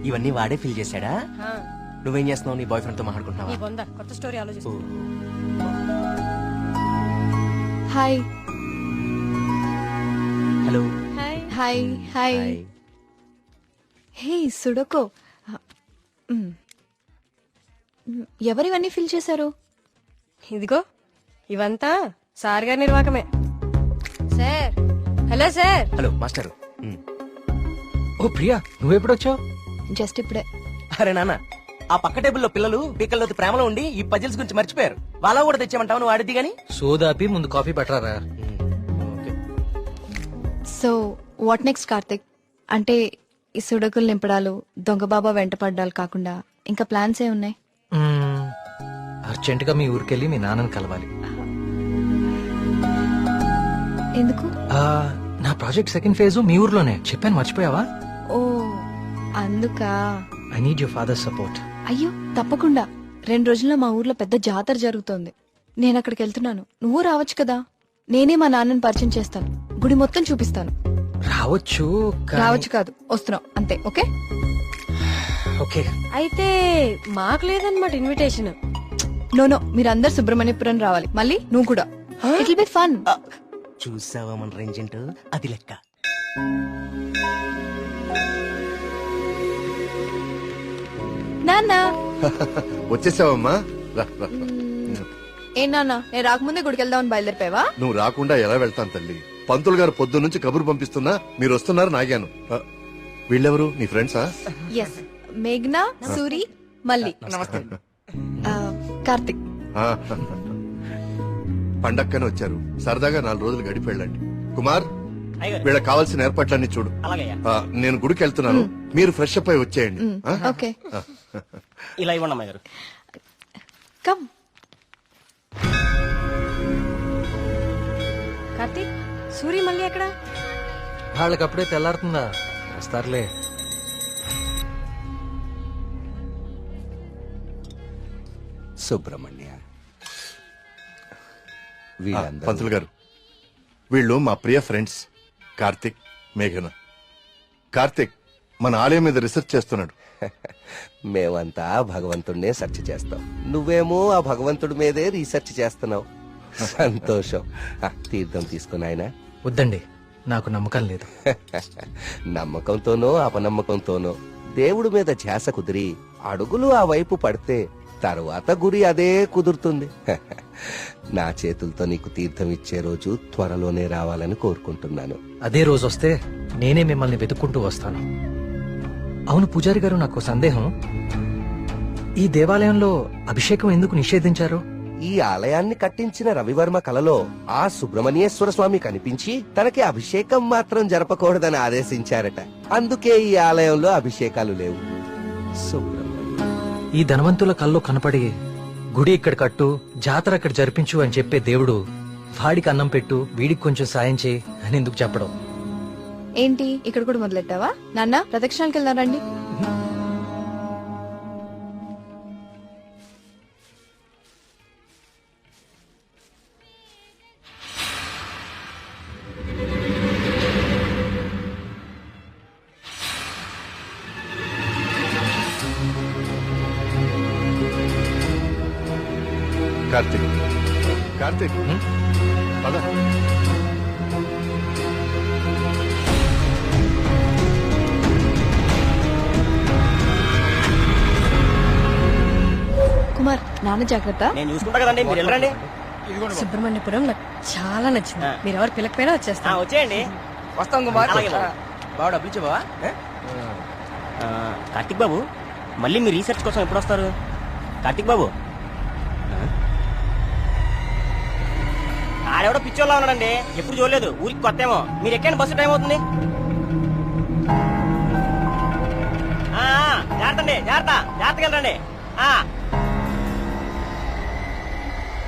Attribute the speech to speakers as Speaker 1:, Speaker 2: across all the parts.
Speaker 1: ఇవన్నీ వాడే ఫిల్ చేశాడా? నువ్వేం చేస్తున్నావు? నీ బాయ్ ఫ్రెండ్ తో మాట్లాడుకుంటున్నావా?
Speaker 2: కొత్త స్టోరీ ఆలోచిస్తా.
Speaker 3: Hi
Speaker 1: hello.
Speaker 3: Hi hi. Hey sudoku, ఎవరివన్నీ ఫిల్ చేశారు?
Speaker 2: ఇదిగో ఇవంతా సార్ గారి నిర్వాకమే. Sir, hello sir.
Speaker 1: Hello master.
Speaker 4: ఓ ప్రియా, నువ్వెప్పుడొచ్చావు?
Speaker 3: జస్ట్ ఇప్పుడే.
Speaker 1: అరే నాన్న, ఆ పక్క టేబుల్లో పిల్లలు పీకల్లోకి ప్రేమలో ఉండి ఈ పజిల్స్ గురించి మర్చిపోయారు. వాళ్ళ కూడా తెచ్చామంటావు, నువ్వు ఆడిద్ది గాని.
Speaker 4: సోదాపి ముందు కాఫీ పట్టరారా.
Speaker 3: So what next Karthik? అంటే ఈ సుడకులు నింపడాలు, దొంగ బాబా వెంట పడ్డాలు కాకుండా ఇంకా ప్లాన్స్ ఏ ఉన్నాయి?
Speaker 4: అర్జెంట్ గా మీ ఊరికెళ్ళి మీ నాన్నని కలవాలి.
Speaker 3: ఎందుకు?
Speaker 4: నా ప్రాజెక్ట్ సెకండ్ ఫేజ్ మీ ఊర్లోనే, చెప్పాను మర్చిపోయావా?
Speaker 3: ఓ అందుకా.
Speaker 4: I need your father support.
Speaker 3: అయ్యో తప్పకుండా. 2 రోజుల్లో మా ఊర్లో పెద్ద జాతర జరుగుతోంది. నేను అక్కడికి వెళ్తున్నాను, నువ్వు రావచ్చు కదా. నేనే మా నాన్నని పరిచయం చేస్తాను, గుడి మొత్తం చూపిస్తాను.
Speaker 4: రావచ్చు
Speaker 3: రావచ్చు కాదు, వస్తున్నావు అంతే. Okay
Speaker 4: okay.
Speaker 2: అయితే మాకు లేదన్నమాట ఇన్విటేషన్.
Speaker 3: నో మీరందరు సుబ్రహ్మణ్యపురం రావాలి, మళ్ళీ నువ్వు కూడా. It will be fun.
Speaker 1: చూసావా మన రేంజెంట్? అది లెక్క.
Speaker 3: నాన్న
Speaker 5: వచ్చేసావమ్మా.
Speaker 3: ఏ నాన్న, నేను రాకముందే గుడికి వెళ్దామని బయలుదేరిపోయావా?
Speaker 5: నువ్వు రాకుండా ఎలా వెళ్తాను తల్లి. పంతులు గారు పొద్దు నుంచి కబురు పంపిస్తున్నా మీరు వస్తున్నారు నాగాను. వీళ్ళెవరు నీ ఫ్రెండ్సా?
Speaker 3: ఎస్, మేఘ్నా, సూరి, మల్లి. కార్తిక్.
Speaker 5: పండక్కనే వచ్చారు, సరదాగా 4 రోజులు గడిపి వెళ్ళండి. కుమార్, వీళ్ళకి కావాల్సిన ఏర్పాట్లన్నీ చూడు. నేను గుడికి వెళ్తున్నాను, మీరు ఫ్రెష్ అప్ అయి వచ్చేయండి.
Speaker 3: ఓకే,
Speaker 1: ఇలా ఇవ్వండి అమ్మాయి గారు.
Speaker 3: కమ్.
Speaker 2: కార్తీక్, సూరి మళ్ళీ ఎక్కడ?
Speaker 4: వాళ్ళకప్పుడే తెల్లారుతుందా, వస్తారులే.
Speaker 1: సుబ్రహ్మణ్య,
Speaker 5: పంతులు గారు, వీళ్ళు మా ప్రియ ఫ్రెండ్స్ కార్తిక్, మేఘన. కార్తిక్ మన ఆలయం మీద రీసెర్చ్ చేస్తున్నాడు.
Speaker 6: మేమంతా భగవంతుడినే సెర్చ్ చేస్తాం, నువ్వేమో ఆ భగవంతుడి మీదే రీసెర్చ్ చేస్తున్నావు. సంతోషం. తీర్థం తీసుకుని ఆయన.
Speaker 4: వద్దండి, నాకు నమ్మకం లేదు.
Speaker 6: నమ్మకంతోనో అపనమ్మకంతోనో దేవుడి మీద ధ్యాస కుదిరి అడుగులు ఆ వైపు పడితే తరువాత గురి అదే కుదురుతుంది. నా చేతులతో నీకు తీర్థం ఇచ్చే రోజు త్వరలోనే రావాలని కోరుకుంటున్నాను.
Speaker 4: అదే రోజు వస్తే నేనే మిమ్మల్ని వెతుక్కుంటూ వస్తాను. అవును పూజారి గారు, నాకు సందేహం. ఈ దేవాలయంలో అభిషేకం ఎందుకు నిషేధించారు?
Speaker 6: ఈ ఆలయాన్ని కట్టించిన రవివర్మ కలలో ఆ సుబ్రహ్మణ్యేశ్వర స్వామి కనిపించి తనకి అభిషేకం మాత్రం జరపకూడదని ఆదేశించారట. అందుకే ఈ ఆలయంలో అభిషేకాలు లేవు.
Speaker 4: ఈ ధనవంతుల కల్లో కనపడి గుడి ఇక్కడ కట్టు, జాతర అక్కడ జరిపించు అని చెప్పే దేవుడు వాడికి అన్నం పెట్టు, వీడికి కొంచెం సాయం చేయి అని ఎందుకు చెప్పడం?
Speaker 3: ఏంటి ఇక్కడ కూడా మొదలెట్టావా? నాన్న, ప్రదక్షిణాలకు వెళ్దాం రండి.
Speaker 5: కార్తిక్, కార్తిక్ పద.
Speaker 3: కుమార్, నాన్న జాగ్రత్త.
Speaker 1: నేను చూసుకుంటా కదండి, మీరు వెళ్ళండి.
Speaker 2: సుబ్రహ్మణ్యపురం నాకు చాలా నచ్చింది. మీరు ఎవరు పిలకపోయినా వచ్చేస్తా.
Speaker 1: వచ్చేయండి.
Speaker 7: వస్తాం కుమార్.
Speaker 1: బాబు డబ్బులు ఇచ్చావా? కార్తిక్ బాబు, మళ్ళీ మీ రీసెర్చ్ కోసం ఎప్పుడు వస్తారు? కార్తిక్ బాబు, ఆడెవడో పిచ్చోళ్ళ ఉన్నాడండి, ఎప్పుడు చూడలేదు, ఊరికి కొత్త ఏమో. మీరు ఎక్కండి, బస్సు టైం అవుతుంది. జాగ్రత్త అండి, జాగ్రత్త, జాగ్రత్తగా వెళ్ళండి.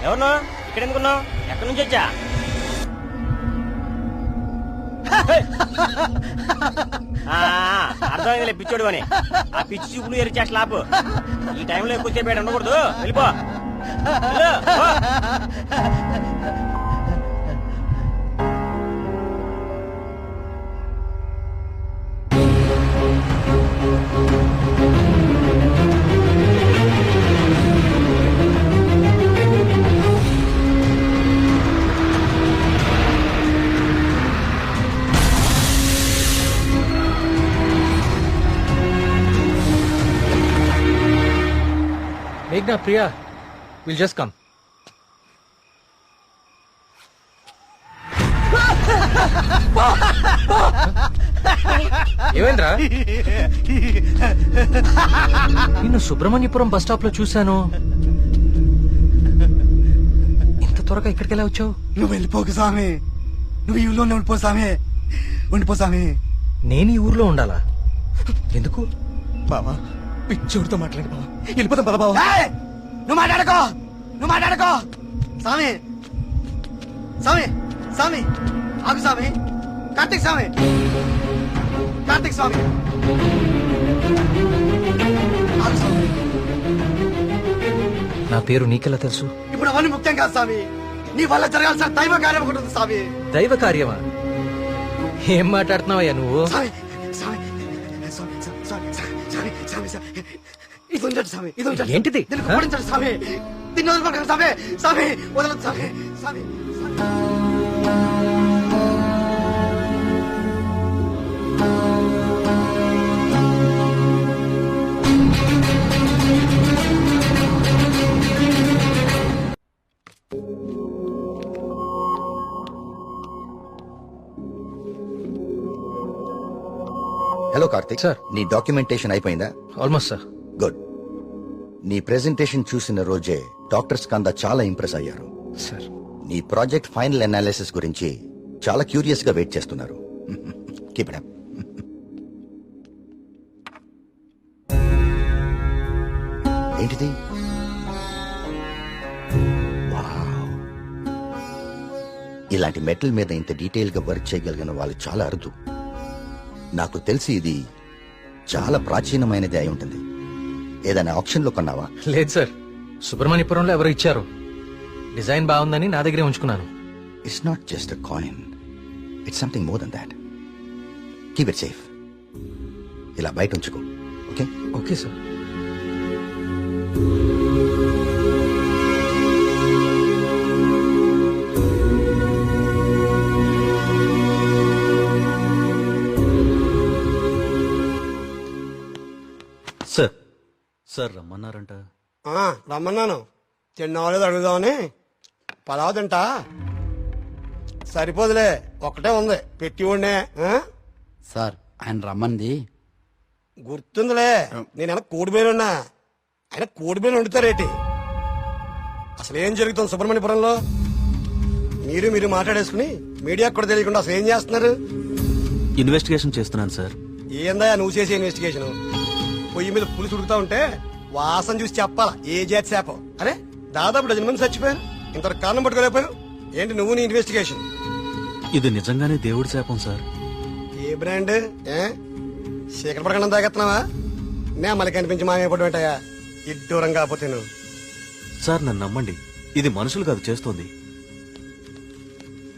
Speaker 1: ఎవరు ఇక్కడ ఎందుకున్నావు? ఎక్కడి నుంచి వచ్చా? అర్థమైందిలే పిచ్చోడు అని. ఆ పిచ్చి చూపులు ఎరిచా స్లాబ్. ఈ టైంలో ఎక్కువసేపు ఉండకూడదు, వెళ్ళిపో.
Speaker 4: మేఘ్నా ప్రియా విల్ జస్ట్ కమ్. ఏమైందిరా? నిన్ను సుబ్రహ్మణ్యపురం బస్ స్టాప్ లో చూశాను. ఇంత త్వరగా ఇక్కడికి ఎలా వచ్చావు?
Speaker 7: నువ్వు వెళ్ళిపోకు స్వామి, నువ్వు ఈ ఊళ్ళోనే ఉండిపో స్వామి, ఉండిపో స్వామి.
Speaker 4: నేను ఈ ఊర్లో ఉండాలా? ఎందుకు?
Speaker 7: బావా పిచ్చోడితో మాట్లాడి బావా, వెళ్ళిపోతాం పద బావా. నువ్వు మాట్లాడుకో, నువ్వు మాట్లాడుకో. స్వామి స్వామి స్వామి ఆగు స్వామి. కార్తీక్ స్వామి, కార్తీక్ స్వామి ఆగు స్వామి.
Speaker 4: నా పేరు నీకెలా తెలుసు?
Speaker 7: ఇప్పుడు అవన్నీ ముఖ్యం కాదు స్వామి, నీ వల్ల జరగాల్సిన దైవ కార్యం ఒకటి ఉంది స్వామి.
Speaker 4: దైవ కార్యమా? ఏం మాట్లాడుతున్నావయ్యా నువ్వు?
Speaker 7: స్వామి స్వామి స్వామి స్వామి స్వామి స్వామి స్వామి ఇది ఉంచండి స్వామి, ఇది ఉంచండి.
Speaker 4: ఏంటిది?
Speaker 7: దీన్ని కుమ్మరించండి స్వామి, దీన్ని వదలకండి స్వామి, స్వామి వదలదు స్వామి, స్వామి.
Speaker 8: Hello Karthik
Speaker 4: sir.
Speaker 8: నీ డాక్యుమెంటేషన్ అయిపోయిందా?
Speaker 4: Almost sir.
Speaker 8: గుడ్. నీ ప్రెజెంటేషన్ చూసిన రోజే డాక్టర్స్ కందా చాలా ఇంప్రెస్ అయ్యారు.
Speaker 4: సార్
Speaker 8: నీ ప్రాజెక్ట్ ఫైనల్ అనాలిసిస్ గురించి చాలా క్యూరియస్ గా వెయిట్ చేస్తున్నారు. Keep it up. ఏంటిది? వావ్. ఇలాంటి మెటల్ మీద ఇంత డీటెయిల్ గా వర్క్ చేయగలిగిన వాళ్ళు చాలా అరుదు. నాకు తెలిసి ఇది చాలా ప్రాచీనమైనది అయి ఉంటుంది. ఏదైనా ఆప్షన్ లో కొన్నావా?
Speaker 4: లేదు సార్, సుబ్రహ్మణ్యపురంలో ఎవరు ఇచ్చారు. డిజైన్ బాగుందని నా దగ్గరే ఉంచుకున్నాను.
Speaker 8: It's not just a coin, it's something more then that. Keep it safe. ఇలా బయట ఉంచుకో. Okay?
Speaker 4: Okay sir.
Speaker 9: Sir sir రమ్మన్నారంట.
Speaker 7: రమ్మన్నాను, తిన్నావాలేదు అడుగుదామని. పలావ్ తింటా? సరిపోదులే, ఒక్కటే ఉంది పెట్టి ఉండే.
Speaker 10: సార్ ఆయన రమ్మంది
Speaker 7: గుర్తుందిలే, నేను కోడిబేలున్నా, ఆయన కోడిబేలు వండుతారేటి? అసలు ఏం జరుగుతుంది సుబ్రహ్మణ్యపురంలో? మీరు మాట్లాడేసుకుని మీడియాకు కూడా తెలియకుండా అసలు ఏం చేస్తున్నారు?
Speaker 9: ఇన్వెస్టిగేషన్ చేస్తున్నాను సార్.
Speaker 7: ఏందా నువ్వు చేసే ఇన్వెస్టిగేషన్? పొయ్యి మీద పులుసు ఉడుకుతా ఉంటే వాసన చూసి చెప్పాలా ఏ జాతి శాపం? అరే దాదాపు డజన్ మంది చచ్చిపోయారు, ఇంతవరకు కారణం పట్టుకోలేకపోయారు. ఏంటి నువ్వు నీ ఇన్వెస్టిగేషన్?
Speaker 9: ఇది నిజంగానే దేవుడి శాపం సార్.
Speaker 7: ఏ బ్రాండ్? శేఖర ప్రకటన తాగెత్తున్నావా? నే మళ్ళీ కనిపించి మాయపడి పెట్టాయా ఇడ్డూరం కాకపోతే నువ్వు.
Speaker 9: సార్ నన్ను నమ్మండి, ఇది మనుషులు కాదు చేస్తోంది.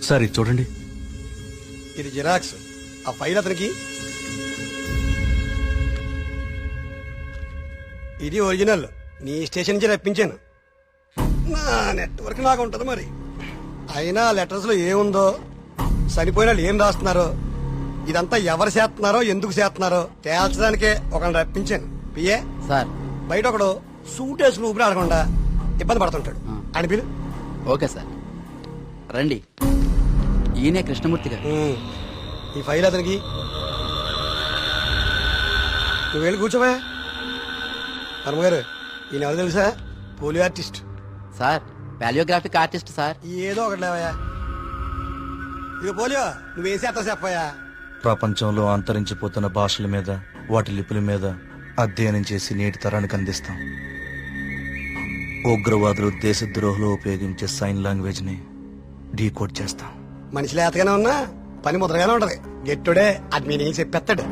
Speaker 9: సార్ ఇది చూడండి.
Speaker 7: ఇది జిరాక్స్. ఆ ఫైల్ అతనికి. ఇది ఒరిజినల్, నీ స్టేషన్ నుంచి రప్పించాను. నా నెట్వర్క్ నాకు ఉంటది మరి. అయినా లెటర్స్ లో ఏముందో, చనిపోయిన వాళ్ళు ఏం రాస్తున్నారో, ఇదంతా ఎవరు చేస్తున్నారో ఎందుకు చేస్తున్నారో తేల్చడానికే ఒకరిని రప్పించాను. PA
Speaker 10: sir.
Speaker 7: బయట ఒకడు సూట్ వేసుకుని ఊపిరి ఆడకుండా ఇబ్బంది పడుతుంటాడు. అని పిలు.
Speaker 10: ఓకే సార్ రండి. ఈయనే కృష్ణమూర్తి గారు.
Speaker 7: ఈ ఫైల్ అతనికి. నువ్వు వెళ్ళి కూర్చోవా. హనుమగారు ఈయన ఎవరు తెలుసా? Polio artist
Speaker 10: sir. Paleographic artist sir.
Speaker 7: ఏదో ఒకటి లేవయా. ఇక పోలియో నువ్వేం చేస్తావు చెప్పయా?
Speaker 9: ప్రపంచంలో అంతరించిపోతున్న భాషల మీద, వాటి లిపుల మీద అధ్యయనం చేసి నేటి తరానికి అందిస్తాం. ఉగ్రవాదులు, దేశద్రోహులు ఉపయోగించే సైన్ లాంగ్వేజ్ ని డీకోడ్ చేస్తాం.
Speaker 7: మనిషి లేతగానే ఉన్నా పని ముద్రగానే ఉంటది. గెట్టుడే అది మీనింగ్ చెప్పేస్తాడు.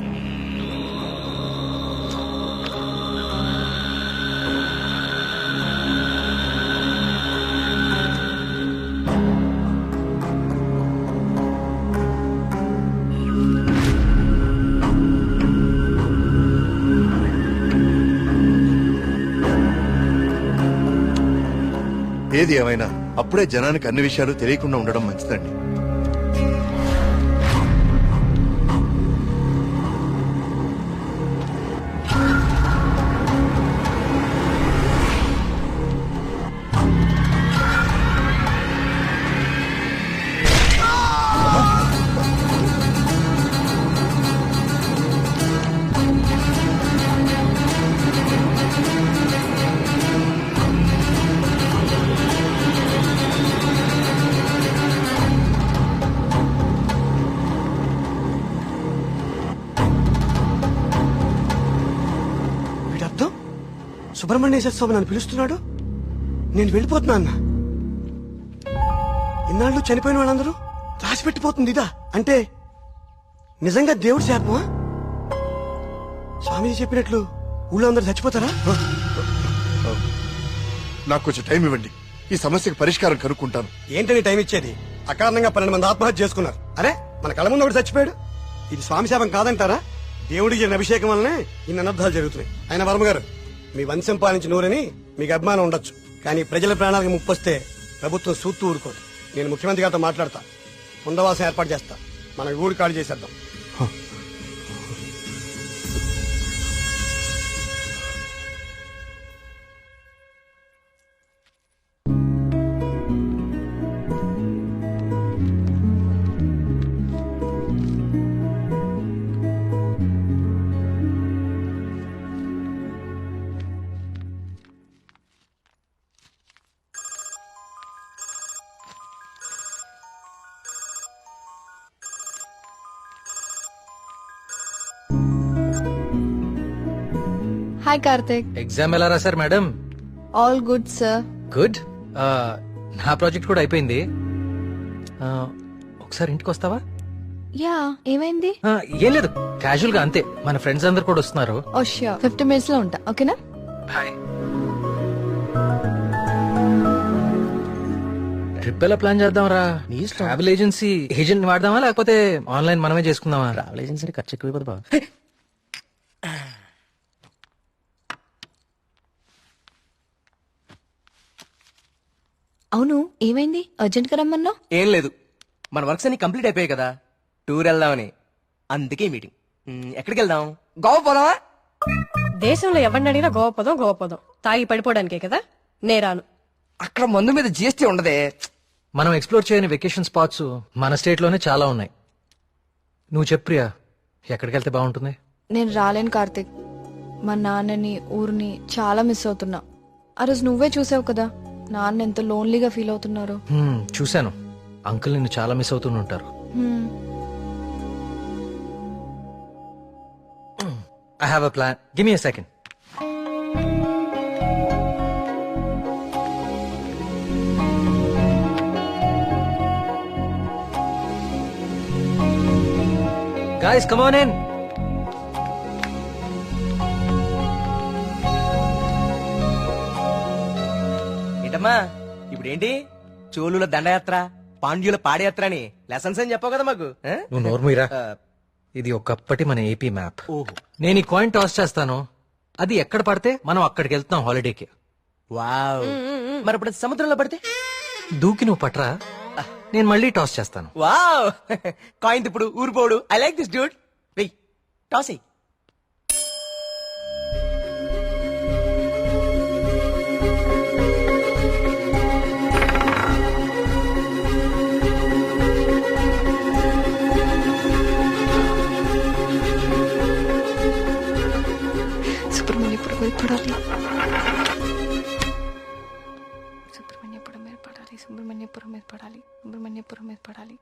Speaker 5: ఏది ఏమైనా అప్పుడే జనానికి అన్ని విషయాలు తెలియకుండా ఉండడం మంచిదండి.
Speaker 7: సుబ్రహ్మణ్యేశ్వర స్వామి నన్ను పిలుస్తున్నాడు, నేను వెళ్ళిపోతున్నా అన్న. ఇన్నాళ్ళు చనిపోయిన వాళ్ళందరూ రాసి పెట్టిపోతుంది ఇదా అంటే నిజంగా దేవుడి శాపమా? స్వామీజీ చెప్పినట్లు ఊళ్ళో అందరు చచ్చిపోతారా?
Speaker 5: నాకు కొంచెం టైం ఇవ్వండి, ఈ సమస్యకు పరిష్కారం కనుక్కుంటాను.
Speaker 7: ఏంటని టైం ఇచ్చేది? అకారణంగా 12 మంది ఆత్మహత్య చేసుకున్నారు. అరే మన కళ్ళ ముందు ఒకటి చచ్చిపోయాడు. ఇది స్వామి శాపం కాదంటారా? దేవుడికి జరిగిన అభిషేకం వల్లనే ఇన్ని అనర్థాలు జరుగుతున్నాయి. ఆయన వర్మ గారు, మీ వంశం పాలించి నూరని మీకు అభిమానం ఉండొచ్చు, కానీ ప్రజల ప్రాణాలకు ముప్పొస్తే ప్రభుత్వం సూత్తూ ఊరుకోదు. నేను ముఖ్యమంత్రి గారితో మాట్లాడతా, పునరావాసం ఏర్పాటు చేస్తా. మన ఊరు ఖాళీ చేసేద్దాం.
Speaker 3: హాయ్ కార్తిక్.
Speaker 4: ఎగ్జామ్ ఎలా రాశారు madam?
Speaker 3: All good sir.
Speaker 4: Good. నా ప్రాజెక్ట్ కూడా అయిపోయింది. ఒకసారి ఇంటికి వస్తావా?
Speaker 3: యా, ఏమైంది?
Speaker 4: ఏం లేదు, క్యాజువల్ గా అంతే. మన ఫ్రెండ్స్ అందరు కూడా వస్తున్నారు.
Speaker 3: ఓ ష్యూర్, 50 minutes లో ఉంటా. ఓకేనా?
Speaker 4: బాయ్. ట్రిప్ ఎలా ప్లాన్ చేద్దాం రా? ట్రావెల్ ఏజెన్సీ ఏజెంట్ వాడదామా లేకపోతే ఆన్లైన్ మనమే చేసుకుందామా?
Speaker 1: ట్రావెల్ ఏజెన్సీ ఖర్చు ఎక్కువ బాబా.
Speaker 3: అవును, ఏమైంది? అర్జెంట్ గా రమ్మన్నావు?
Speaker 1: ఏం లేదు, మన వర్క్స్ అన్ని కంప్లీట్ అయిపోయాయి కదా, టూర్ వెళ్దామని. అందుకే మీటింగ్. ఎక్కడికి వెళ్దాం? గోవా పోదామా?
Speaker 2: దేశంలో ఎవరిని అడిగినా గోవా పదం తాగి పడిపోవడానికే కదా. నేరాను.
Speaker 1: అక్కడ మందు మీద జిఎస్టీ ఉండదే.
Speaker 4: మనం ఎక్స్ప్లోర్ చేయని వెకేషన్ స్పాట్స్ మన స్టేట్ లోనే చాలా ఉన్నాయి. నువ్వు చెప్పు ప్రియా, ఎక్కడికి వెళ్తే బాగుంటుంది?
Speaker 3: నేను రాలేను కార్తిక్. మా నాన్నని, ఊరిని చాలా మిస్ అవుతున్నా. ఆ రోజు నువ్వే చూసావు కదా నాన్న ఎంత లోన్లీగా ఫీల్ అవుతున్నారు.
Speaker 4: చూశాను. అంకుల్ నిన్ను చాలా మిస్ అవుతూ ఉంటారు. I have a plan. Give me a second. Guys, come on in.
Speaker 1: ఏంటమ్మా ఇప్పుడేంటి? చోళుల దండయాత్ర, పాండ్యుల పాదయాత్ర అని లెసన్స్ అని చెప్పావు కదా మాకు.
Speaker 4: నువ్వు నోర్మీరా. ఇది ఒకప్పటి మన ఏపీ మ్యాప్.
Speaker 1: ఓహో.
Speaker 4: నేను ఈ కాయిన్ టాస్ చేస్తాను, అది ఎక్కడ పడితే మనం అక్కడికి వెళ్తాం హాలిడేకి.
Speaker 1: వావ్. మరి ఇప్పుడు సముద్రంలో పడితే?
Speaker 4: దూకి నువ్వు పట్రా, నేను మళ్ళీ టాస్ చేస్తాను.
Speaker 1: వావ్. కాయిన్ ఇప్పుడు ఊరిపోడు. I like this dude. వెయ్, టాస్ ఎయ్.
Speaker 3: సుబ్రహ్మణ్యపురం మీద పడాలి. సుబ్రహ్మణ్యపురం మీద పడాలి. సుబ్రహ్మణ్యపురం మీద పడాలి. సుబ్రహ్మణ్యపురం మీద పడాలి.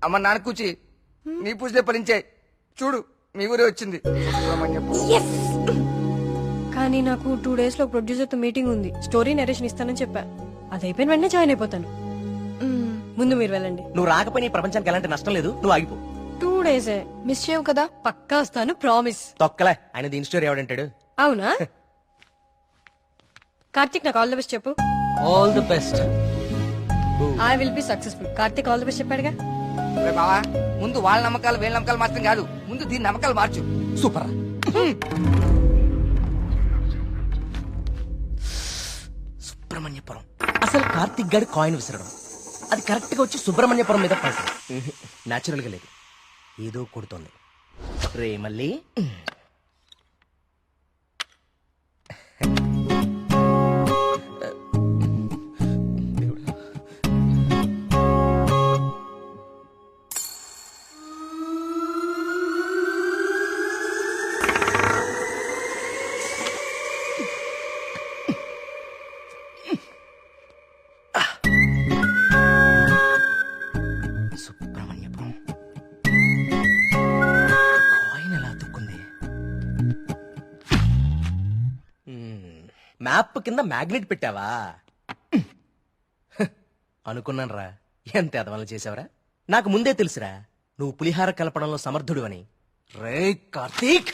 Speaker 1: అమ్మ నాన్న కూచి నీ పూజలే ఫలించాయి. చూడు మీ ఊరే వచ్చింది.
Speaker 2: కానీ నాకు 2 days లో ప్రొడ్యూసర్ తో మీటింగ్ ఉంది. స్టోరీ నరేషన్ ఇస్తానని చెప్పా. అది అయిపోయిన వెంటనే జాయిన్ అయిపోతాను. ముందు మీరు వెళ్ళండి.
Speaker 1: నువ్వు రాకపోయినా ఈ ప్రపంచానికి ఎలాంటి నష్టం లేదు. నువ్వు ఆగిపో.
Speaker 2: 2 days
Speaker 3: మిస్ చేయవు కదా?
Speaker 2: పక్కా వస్తాను, ప్రామిస్.
Speaker 1: తొక్కలే, ఆయన దీని స్టోరీ ఎవడంటాడు?
Speaker 2: అవునా? కార్తిక్ నాకు ఆల్ ది బెస్ట్ చెప్పు.
Speaker 4: All the best.
Speaker 2: I will be successful. Karthik all the best చెప్పాడుగా.
Speaker 1: బావా, ముందు వాళ్ళ నమ్మకాలు వీళ్ళ నమ్మకాలు మాత్రం కాదు, ముందు దీని నమ్మకాలు మార్చు. సూపర్. సుబ్రహ్మణ్యపురం. అసలు కార్తిక్ గారి కాయిన్ విసరడం అది కరెక్ట్ గా వచ్చి సుబ్రహ్మణ్యపురం మీద పడుతుంది. న్యాచురల్ గా లేదు, ఏదో కొడుతోంది. రే మళ్ళీ సుబ్రహ్మణ్యపురం. మ్యాప్ కింద మ్యాగ్నెట్ పెట్టావా అనుకున్నాను రా, ఎంత ఎదవలు చేసావరా. నాకు ముందే తెలుసురా నువ్వు పులిహార కలపడంలో సమర్థుడు అని. రే కార్తీక్,